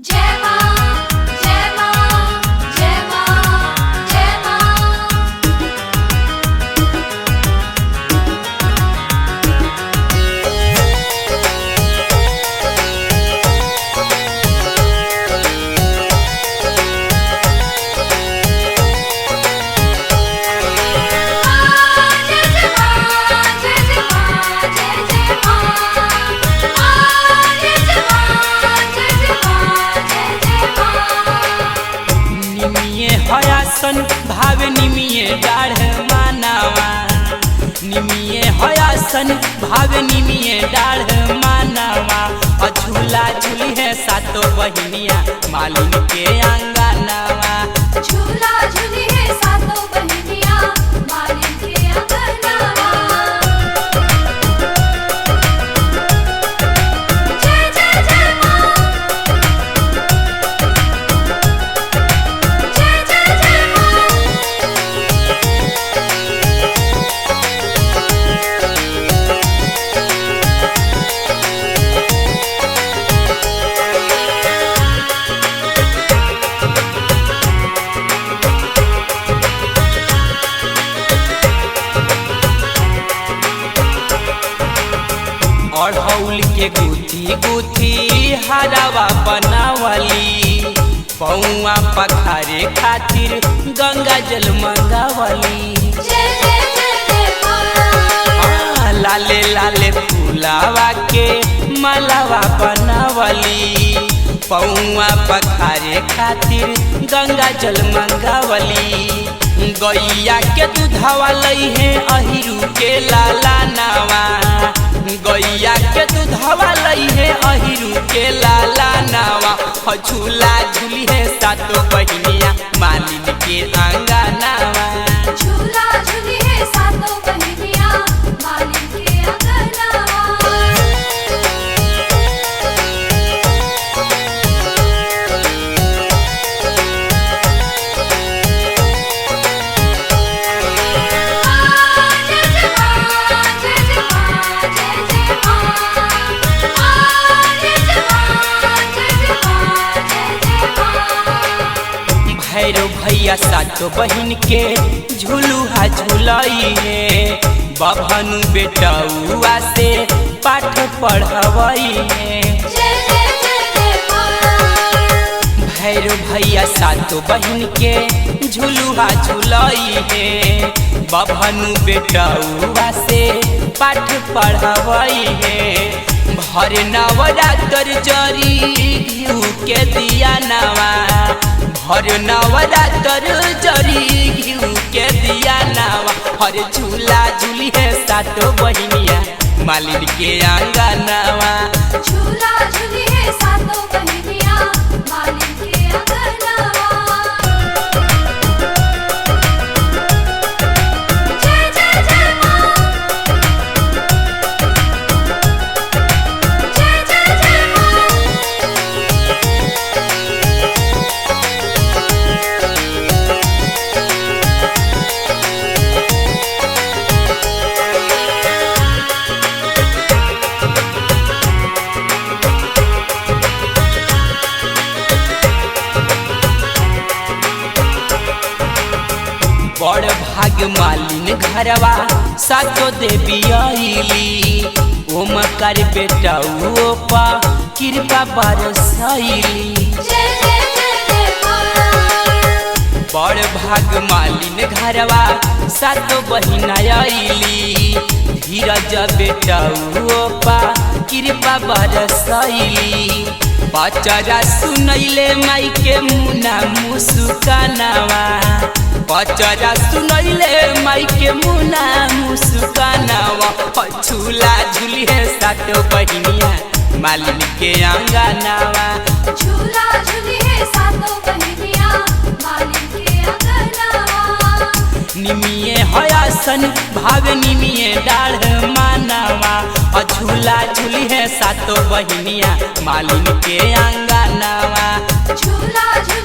जय मां जय मां जय मां जय मां। हयासन भावे निमिये डाढ़ मानावा निमिये हयासन भावे निमिये डाढ़ मानावा झूला झूली है सातों बहिनिया मालिन के आंगनावा। झूला झूली है सातों बहिनिया मालिन के आंगनावा। जय जय जय मां जय जय जय मां। अढ़ौल के गुथी गुथी हरावा बनावली पौआ पखारे खातिर गंगा जल मंगावली। जय जय जय जय मां। लाले लाले फूलावा के मालावा बनावली पौआ पखारे खातिर गंगा जल मंगावली। गैया के दूधवा लई है अहिरू के लाला नावा गैया के दूधवा लई है अहिरू के लाला नावा। झूला झूली है सातों बहिनिया मालिन के आंगनावा। झूला झूली है सातों बहिनिया मालिन के आंगनावा। भैरव भैया सातों बहिन के झूलुहा झूलई है बभनु बेटौआ से पाठ पढ़वई है। भैरव भैया सातों बहिन के झूलुहा झूलई है बभनु बेटौआ से पाठ पढ़वई है। भर नवरात्र जरी घिउ के दिया नवा हर नवरात्र जरी घिउ के दिया नावा। हर झूला झूली है सातों बहिनिया मालिन के आंगनावा। झूला झूली है सातों बहिनिया मालिन के आंगनावा। जय जय जय मां जय जय जय मां। बड़ भाग मालिन घरवा सातो देवी आईली ओमकार बेटौओ पा कृपा बरसैली। जय जय जय जय मां। बड़ भाग मालिन घरवा सातो बहिन आईली धीरज बेटौओ पा कृपा बरसैली। बचरा सुनैले माई के मुना मुस्कानावा बचरा सुनैले माई के मुना मुस्कानावा। झूला झूली है सातों बहिनिया मालिन के आंगनावा। झूला झूली है सातों बहिनिया मालिन के आंगनावा। निमिये हयासन भावे निमिये डाढ़ मानावा। झूला झूली है सातों बहिनिया मालिन के आंगनावा। झूला झूली